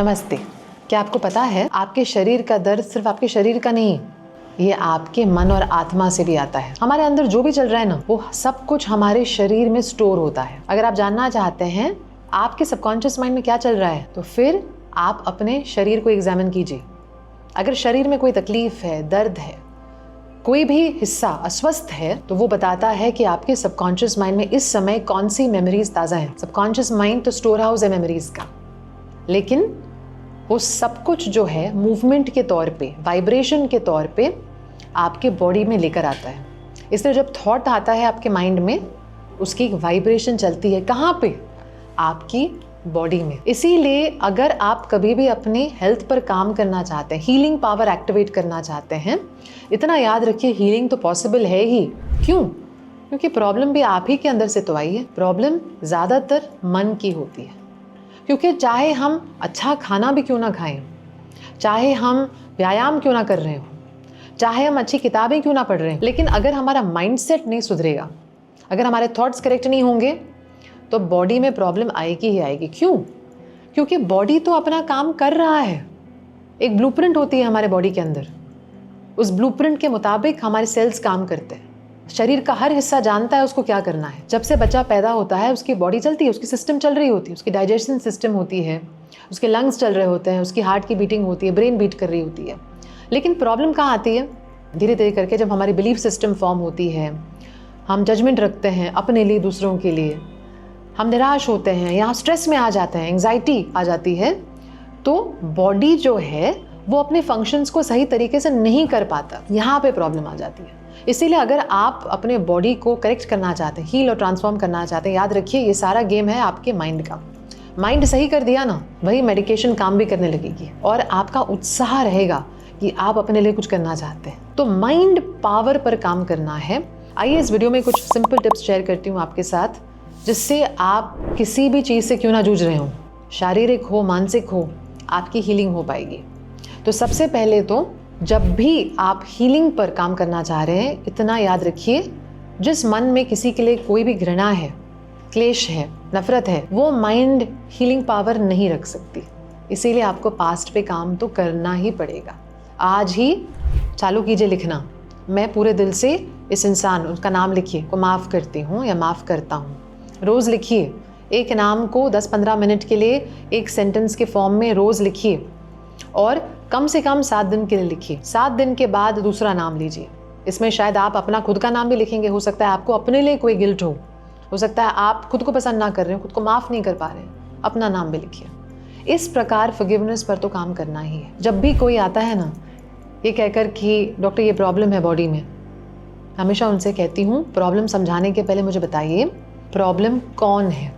नमस्ते। क्या आपको पता है आपके शरीर का दर्द सिर्फ आपके शरीर का नहीं, ये आपके मन और आत्मा से भी आता है। हमारे अंदर जो भी चल रहा है ना, वो सब कुछ हमारे शरीर में स्टोर होता है। अगर आप जानना चाहते हैं आपके सबकॉन्शियस माइंड में क्या चल रहा है, तो फिर आप अपने शरीर को एग्जामिन कीजिए। अगर शरीर में कोई तकलीफ है, दर्द है, कोई भी हिस्सा अस्वस्थ है, तो वो बताता है कि आपके सबकॉन्शियस माइंड में इस समय कौन सी मेमोरीज ताज़ा है। सबकॉन्शियस माइंड तो स्टोर हाउस है मेमोरीज का, लेकिन वो सब कुछ जो है मूवमेंट के तौर पे, वाइब्रेशन के तौर पे आपके बॉडी में लेकर आता है। इसलिए जब थॉट आता है आपके माइंड में, उसकी एक वाइब्रेशन चलती है। कहाँ पे? आपकी बॉडी में। इसीलिए अगर आप कभी भी अपनी हेल्थ पर काम करना चाहते हैं, हीलिंग पावर एक्टिवेट करना चाहते हैं, इतना याद रखिए हीलिंग तो पॉसिबल है ही। क्यों? क्योंकि प्रॉब्लम भी आप ही के अंदर से तो आई है। प्रॉब्लम ज़्यादातर मन की होती है, क्योंकि चाहे हम अच्छा खाना भी क्यों ना खाएं, चाहे हम व्यायाम क्यों ना कर रहे हो, चाहे हम अच्छी किताबें क्यों ना पढ़ रहे हैं, लेकिन अगर हमारा माइंडसेट नहीं सुधरेगा, अगर हमारे थॉट्स करेक्ट नहीं होंगे, तो बॉडी में प्रॉब्लम आएगी ही आएगी। क्यों? क्योंकि बॉडी तो अपना काम कर रहा है। एक ब्लूप्रिंट होती है हमारे बॉडी के अंदर, उस ब्लूप्रिंट के मुताबिक हमारे सेल्स काम करते हैं। शरीर का हर हिस्सा जानता है उसको क्या करना है। जब से बच्चा पैदा होता है, उसकी बॉडी चलती है, उसकी सिस्टम चल रही होती है, उसकी डाइजेशन सिस्टम होती है, उसके लंग्स चल रहे होते हैं, उसकी हार्ट की बीटिंग होती है, ब्रेन बीट कर रही होती है। लेकिन प्रॉब्लम कहाँ आती है? धीरे धीरे करके जब हमारी बिलीफ सिस्टम फॉर्म होती है, हम जजमेंट रखते हैं अपने लिए, दूसरों के लिए, हम निराश होते हैं, यहाँ स्ट्रेस में आ जाते हैं, एंग्जाइटी आ जाती है, तो बॉडी जो है वो अपने फंक्शंस को सही तरीके से नहीं कर पाता। यहाँ पे प्रॉब्लम आ जाती है। इसीलिए अगर आप अपने बॉडी को करेक्ट करना चाहते हैं, हील और ट्रांसफॉर्म करना चाहते हैं, याद रखिए ये सारा गेम है आपके माइंड का। माइंड सही कर दिया ना, वही मेडिकेशन काम भी करने लगेगी और आपका उत्साह रहेगा कि आप अपने लिए कुछ करना चाहते हैं। तो माइंड पावर पर काम करना है। आइए इस वीडियो में कुछ सिंपल टिप्स शेयर करती हूँ आपके साथ, जिससे आप किसी भी चीज़ से क्यों ना जूझ रहे हो, शारीरिक हो, मानसिक हो, आपकी हीलिंग हो पाएगी। तो सबसे पहले तो जब भी आप हीलिंग पर काम करना चाह रहे हैं, इतना याद रखिए, जिस मन में किसी के लिए कोई भी घृणा है, क्लेश है, नफरत है, वो माइंड हीलिंग पावर नहीं रख सकती। इसीलिए आपको पास्ट पे काम तो करना ही पड़ेगा। आज ही चालू कीजिए लिखना, मैं पूरे दिल से इस इंसान, उसका नाम लिखिए, को माफ़ करती हूँ या माफ़ करता हूँ। रोज़ लिखिए, एक नाम को 10-15 मिनट के लिए एक सेंटेंस के फॉर्म में रोज़ लिखिए और कम से कम 7 दिन के लिए लिखिए। 7 दिन के बाद दूसरा नाम लीजिए। इसमें शायद आप अपना खुद का नाम भी लिखेंगे। हो सकता है आपको अपने लिए कोई गिल्ट हो सकता है आप खुद को पसंद ना कर रहे हो, खुद को माफ़ नहीं कर पा रहे हैं, अपना नाम भी लिखिए। इस प्रकार फॉरगिवनेस पर तो काम करना ही है। जब भी कोई आता है ना, ये कहकर कि डॉक्टर ये प्रॉब्लम है बॉडी में, हमेशा उनसे कहती हूँ, प्रॉब्लम समझाने के पहले मुझे बताइए प्रॉब्लम कौन है,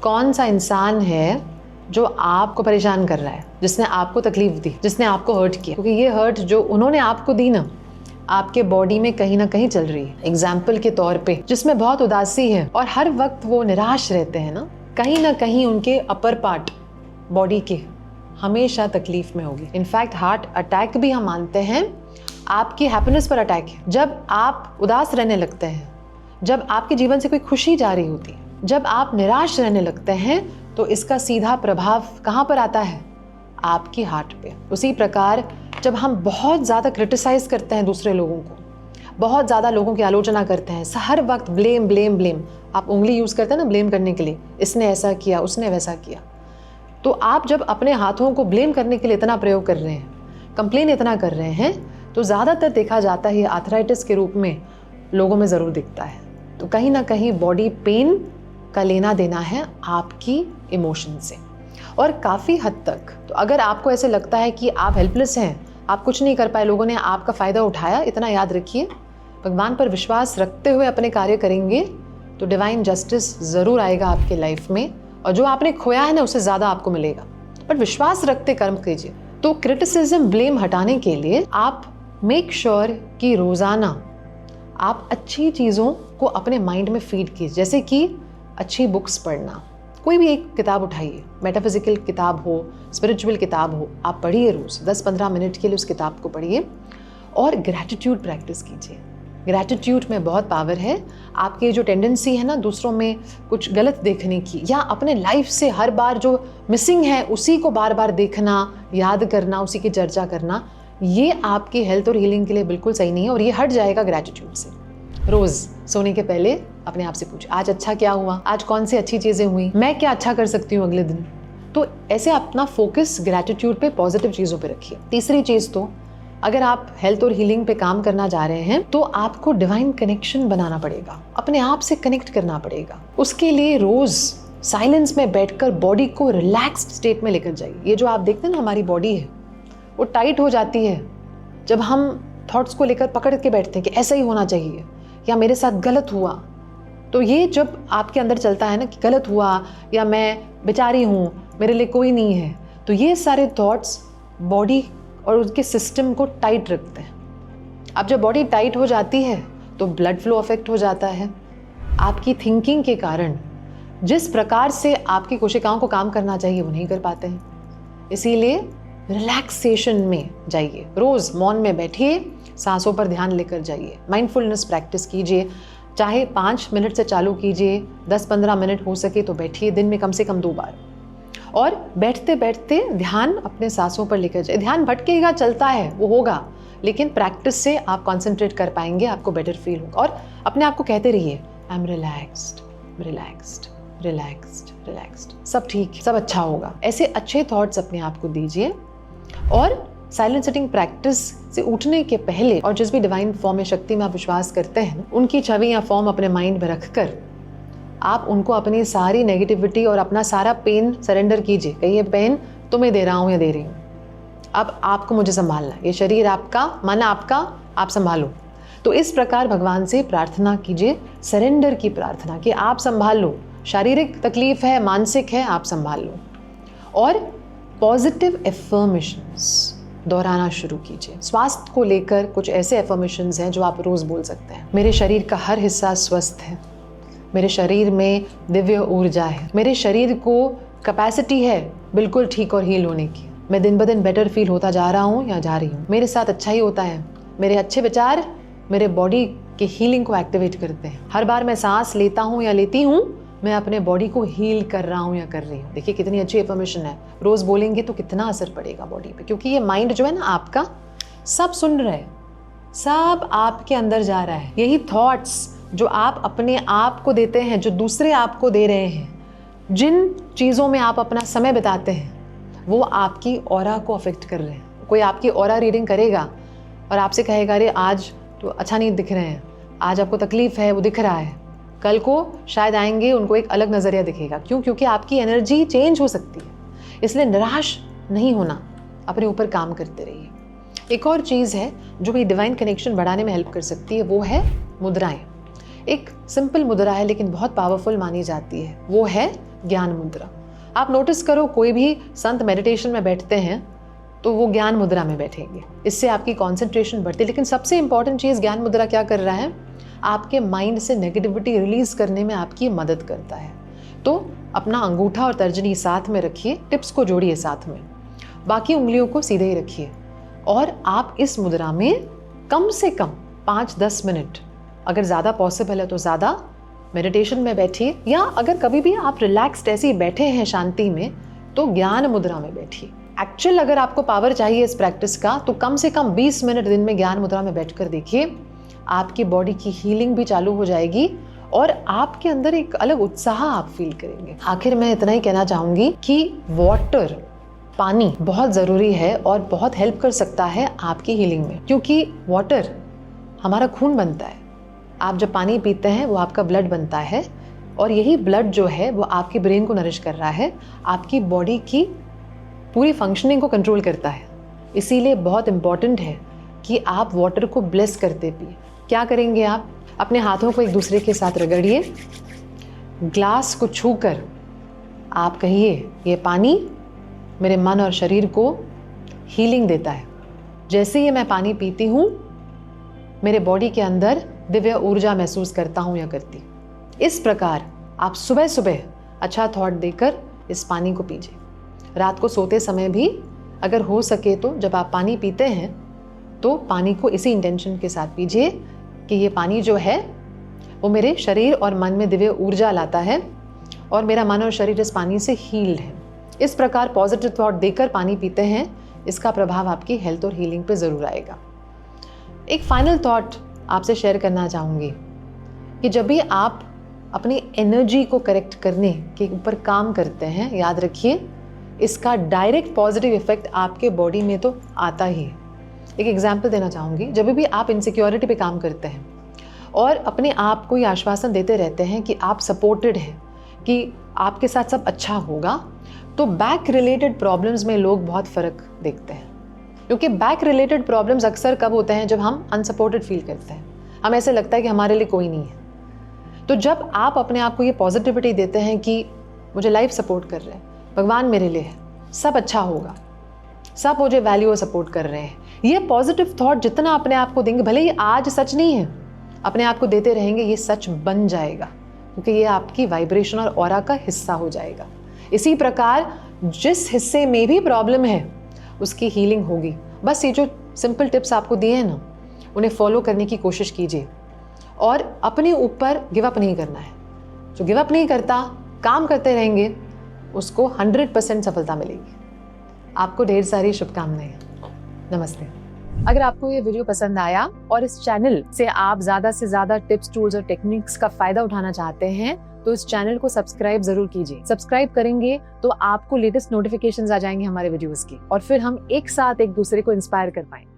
कौन सा इंसान है जो आपको परेशान कर रहा है, जिसने आपको तकलीफ दी, जिसने आपको हर्ट किया। क्योंकि ये हर्ट जो उन्होंने आपको दी ना, आपके बॉडी में कहीं ना कहीं चल रही है। एग्जाम्पल के तौर पे, जिसमें बहुत उदासी है और हर वक्त वो निराश रहते हैं ना कहीं उनके अपर पार्ट बॉडी के हमेशा तकलीफ में होगी। इनफैक्ट हार्ट अटैक भी हम मानते हैं आपकी हैप्पीनेस पर अटैक है। जब आप उदास रहने लगते हैं, जब आपके जीवन से कोई खुशी जा रही होती है, जब आप निराश रहने लगते हैं, तो इसका सीधा प्रभाव कहाँ पर आता है? आपकी हार्ट पे। उसी प्रकार जब हम बहुत ज़्यादा क्रिटिसाइज करते हैं दूसरे लोगों को, बहुत ज़्यादा लोगों की आलोचना करते हैं, हर वक्त ब्लेम ब्लेम ब्लेम, आप उंगली यूज़ करते हैं ना ब्लेम करने के लिए, इसने ऐसा किया, उसने वैसा किया, तो आप जब अपने हाथों को ब्लेम करने के लिए इतना प्रयोग कर रहे हैं, कंप्लेन इतना कर रहे हैं, तो ज़्यादातर देखा जाता है आर्थराइटिस के रूप में लोगों में ज़रूर दिखता है। तो कहीं ना कहीं बॉडी पेन का लेना देना है आपकी इमोशन से, और काफ़ी हद तक। तो अगर आपको ऐसे लगता है कि आप हेल्पलेस हैं, आप कुछ नहीं कर पाए, लोगों ने आपका फ़ायदा उठाया, इतना याद रखिए, भगवान पर विश्वास रखते हुए अपने कार्य करेंगे तो डिवाइन जस्टिस ज़रूर आएगा आपके लाइफ में, और जो आपने खोया है ना, उससे ज़्यादा आपको मिलेगा। बट विश्वास रखते कर्म कीजिए। तो क्रिटिसिज्म, ब्लेम हटाने के लिए आप मेक श्योर कि रोज़ाना आप अच्छी चीज़ों को अपने माइंड में फीड कीजिए। जैसे कि अच्छी बुक्स पढ़ना, कोई भी एक किताब उठाइए, मेटाफिजिकल किताब हो, स्पिरिचुअल किताब हो, आप पढ़िए रोज़ 10-15 मिनट के लिए उस किताब को पढ़िए और ग्रैटिट्यूड प्रैक्टिस कीजिए। ग्रैटिट्यूड में बहुत पावर है। आपकी जो टेंडेंसी है ना दूसरों में कुछ गलत देखने की, या अपने लाइफ से हर बार जो मिसिंग है उसी को बार बार देखना, याद करना, उसी की चर्चा करना, ये आपकी हेल्थ और हीलिंग के लिए बिल्कुल सही नहीं है, और ये हट जाएगा ग्रैटिट्यूड से। रोज़ सोने के पहले अपने आप से पूछे, आज अच्छा क्या हुआ, आज कौन सी अच्छी चीज़ें हुई, मैं क्या अच्छा कर सकती हूँ अगले दिन। तो ऐसे अपना फोकस ग्रैटिट्यूड पे, पॉजिटिव चीज़ों पे रखिए। तीसरी चीज़, तो अगर आप हेल्थ और हीलिंग पे काम करना जा रहे हैं तो आपको डिवाइन कनेक्शन बनाना पड़ेगा, अपने आप से कनेक्ट करना पड़ेगा। उसके लिए रोज़ साइलेंस में बैठकर बॉडी को रिलैक्स्ड स्टेट में लेकर जाइए। ये जो आप देखते हैं ना, हमारी बॉडी है वो टाइट हो जाती है जब हम थॉट्स को लेकर पकड़ के बैठते हैं कि ऐसा ही होना चाहिए या मेरे साथ गलत हुआ। तो ये जब आपके अंदर चलता है ना कि गलत हुआ या मैं बेचारी हूँ, मेरे लिए कोई नहीं है, तो ये सारे थॉट्स बॉडी और उसके सिस्टम को टाइट रखते हैं। अब जब बॉडी टाइट हो जाती है तो ब्लड फ्लो अफेक्ट हो जाता है। आपकी थिंकिंग के कारण जिस प्रकार से आपकी कोशिकाओं को काम करना चाहिए वो नहीं कर पाते हैं। इसीलिए रिलैक्सेशन में जाइए, रोज़ मौन में बैठिए, सांसों पर ध्यान लेकर जाइए, माइंडफुलनेस प्रैक्टिस कीजिए। चाहे 5 मिनट से चालू कीजिए, 10-15 मिनट हो सके तो बैठिए, दिन में कम से कम 2 बार। और बैठते बैठते ध्यान अपने सांसों पर लेकर जाए। ध्यान भटकेगा, चलता है, वो होगा, लेकिन प्रैक्टिस से आप कंसंट्रेट कर पाएंगे, आपको बेटर फील होगा। और अपने आप को कहते रहिए, I am relaxed, relaxed, relaxed, relaxed, सब ठीक, सब अच्छा होगा। ऐसे अच्छे थॉट्स अपने आप को दीजिए। और साइलेंट सिटिंग प्रैक्टिस से उठने के पहले और जिस भी डिवाइन फॉर्म में, शक्ति में आप विश्वास करते हैं, उनकी छवि या फॉर्म अपने माइंड में रखकर आप उनको अपनी सारी नेगेटिविटी और अपना सारा पेन सरेंडर कीजिए। कहिए, पेन तुम्हें दे रहा हूँ या दे रही हूँ, अब आपको मुझे संभालना, ये शरीर आपका, मन आपका, आप संभालो। तो इस प्रकार भगवान से प्रार्थना कीजिए, सरेंडर की प्रार्थना कि आप संभाल लो, शारीरिक तकलीफ है, मानसिक है, आप संभाल लो। और पॉजिटिव एफर्मेशंस दोहराना शुरू कीजिए। स्वास्थ्य को लेकर कुछ ऐसे एफर्मेशंस हैं जो आप रोज़ बोल सकते हैं। मेरे शरीर का हर हिस्सा स्वस्थ है, मेरे शरीर में दिव्य ऊर्जा है, मेरे शरीर को कैपेसिटी है बिल्कुल ठीक और हील होने की, मैं दिन ब दिन बेटर फील होता जा रहा हूँ या जा रही हूँ, मेरे साथ अच्छा ही होता है, मेरे अच्छे विचार मेरे बॉडी के हीलिंग को एक्टिवेट करते हैं, हर बार मैं सांस लेता हूँ या लेती हूँ मैं अपने बॉडी को हील कर रहा हूँ या कर रही हूँ। देखिए कितनी अच्छी इन्फॉर्मेशन है, रोज़ बोलेंगे तो कितना असर पड़ेगा बॉडी पे, क्योंकि ये माइंड जो है ना आपका, सब सुन रहा है, सब आपके अंदर जा रहा है। यही थॉट्स जो आप अपने आप को देते हैं, जो दूसरे आपको दे रहे हैं, जिन चीज़ों में आप अपना समय बिताते हैं, वो आपकी ऑरा को अफेक्ट कर रहे हैं। कोई आपकी ऑरा रीडिंग करेगा और आपसे कहेगा, अरे आज तो अच्छा नहीं दिख रहे हैं, आज आपको तकलीफ़ है, वो दिख रहा है, कल को शायद आएंगे, उनको एक अलग नज़रिया दिखेगा। क्यों? क्योंकि आपकी एनर्जी चेंज हो सकती है। इसलिए निराश नहीं होना, अपने ऊपर काम करते रहिए। एक और चीज़ है जो भी डिवाइन कनेक्शन बढ़ाने में हेल्प कर सकती है, वो है मुद्राएं। एक सिंपल मुद्रा है लेकिन बहुत पावरफुल मानी जाती है, वो है ज्ञान मुद्रा। आप नोटिस करो, कोई भी संत मेडिटेशन में बैठते हैं तो वो ज्ञान मुद्रा में बैठेंगे, इससे आपकी कंसंट्रेशन बढ़ती है। लेकिन सबसे इंपॉर्टेंट चीज़ ज्ञान मुद्रा क्या कर रहा है, आपके माइंड से नेगेटिविटी रिलीज करने में आपकी मदद करता है। तो अपना अंगूठा और तर्जनी साथ में रखिए, टिप्स को जोड़िए साथ में, बाकी उंगलियों को सीधे ही रखिए और आप इस मुद्रा में कम से कम 5-10 मिनट, अगर ज़्यादा पॉसिबल है तो ज़्यादा, मेडिटेशन में बैठिए, या अगर कभी भी आप रिलैक्स्ड ऐसे ही बैठे हैं शांति में तो ज्ञान मुद्रा में बैठिए। एक्चुअल अगर आपको पावर चाहिए इस प्रैक्टिस का तो कम से कम 20 मिनट दिन में ज्ञान मुद्रा में बैठकर देखिए, आपकी बॉडी की हीलिंग भी चालू हो जाएगी और आपके अंदर एक अलग उत्साह आप फील करेंगे। आखिर मैं इतना ही कहना चाहूँगी कि वाटर, पानी बहुत ज़रूरी है और बहुत हेल्प कर सकता है आपकी हीलिंग में, क्योंकि वाटर हमारा खून बनता है। आप जब पानी पीते हैं वो आपका ब्लड बनता है और यही ब्लड जो है वो आपके ब्रेन को नरिश कर रहा है, आपकी बॉडी की पूरी फंक्शनिंग को कंट्रोल करता है। इसीलिए बहुत इम्पॉर्टेंट है कि आप वाटर को ब्लेस करते पिए। क्या करेंगे आप? अपने हाथों को एक दूसरे के साथ रगड़िए, ग्लास को छूकर आप कहिए, ये पानी मेरे मन और शरीर को हीलिंग देता है। जैसे ही मैं पानी पीती हूँ मेरे बॉडी के अंदर दिव्य ऊर्जा महसूस करता हूँ या करती। इस प्रकार आप सुबह सुबह अच्छा थॉट देकर इस पानी को पीजिए। रात को सोते समय भी अगर हो सके तो जब आप पानी पीते हैं तो पानी को इसी इंटेंशन के साथ पीजिए कि ये पानी जो है वो मेरे शरीर और मन में दिव्य ऊर्जा लाता है और मेरा मन और शरीर इस पानी से हील्ड है। इस प्रकार पॉजिटिव थॉट देकर पानी पीते हैं, इसका प्रभाव आपकी हेल्थ और हीलिंग पे ज़रूर आएगा। एक फाइनल थॉट आपसे शेयर करना चाहूँगी कि जब भी आप अपनी एनर्जी को करेक्ट करने के ऊपर काम करते हैं, याद रखिए इसका डायरेक्ट पॉजिटिव इफेक्ट आपके बॉडी में तो आता ही है। एक एग्जाम्पल देना चाहूँगी, जब भी आप इनसिक्योरिटी पे काम करते हैं और अपने आप को ये आश्वासन देते रहते हैं कि आप सपोर्टेड हैं, कि आपके साथ सब अच्छा होगा, तो बैक रिलेटेड प्रॉब्लम्स में लोग बहुत फ़र्क देखते हैं। क्योंकि बैक रिलेटेड प्रॉब्लम्स अक्सर कब होते हैं, जब हम अनसपोर्टेड फील करते हैं, हमें ऐसे लगता है कि हमारे लिए कोई नहीं है। तो जब आप अपने आप को ये पॉजिटिविटी देते हैं कि मुझे लाइफ सपोर्ट कर रहे हैं, भगवान मेरे लिए है, सब अच्छा होगा, सब मुझे वैल्यू और सपोर्ट कर रहे हैं, ये पॉजिटिव थॉट जितना अपने आप को देंगे, भले ही आज सच नहीं है, अपने आप को देते रहेंगे, ये सच बन जाएगा, क्योंकि ये आपकी वाइब्रेशन और ऑरा का हिस्सा हो जाएगा। इसी प्रकार जिस हिस्से में भी प्रॉब्लम है उसकी हीलिंग होगी। बस ये जो सिंपल टिप्स आपको दिए हैं ना, उन्हें फॉलो करने की कोशिश कीजिए और अपने ऊपर गिव अप नहीं करना है। जो गिव अप नहीं करता, काम करते रहेंगे, उसको 100% सफलता मिलेगी। आपको ढेर सारी शुभकामनाएं। नमस्ते। अगर आपको ये वीडियो पसंद आया और इस चैनल से आप ज़्यादा से ज़्यादा टिप्स, टूल्स और टेक्निक्स का फायदा उठाना चाहते हैं तो इस चैनल को सब्सक्राइब जरूर कीजिए। सब्सक्राइब करेंगे तो आपको लेटेस्ट नोटिफिकेशंस आ जाएंगे हमारे वीडियोस की, और फिर हम एक साथ एक दूसरे को इंस्पायर कर पाएंगे।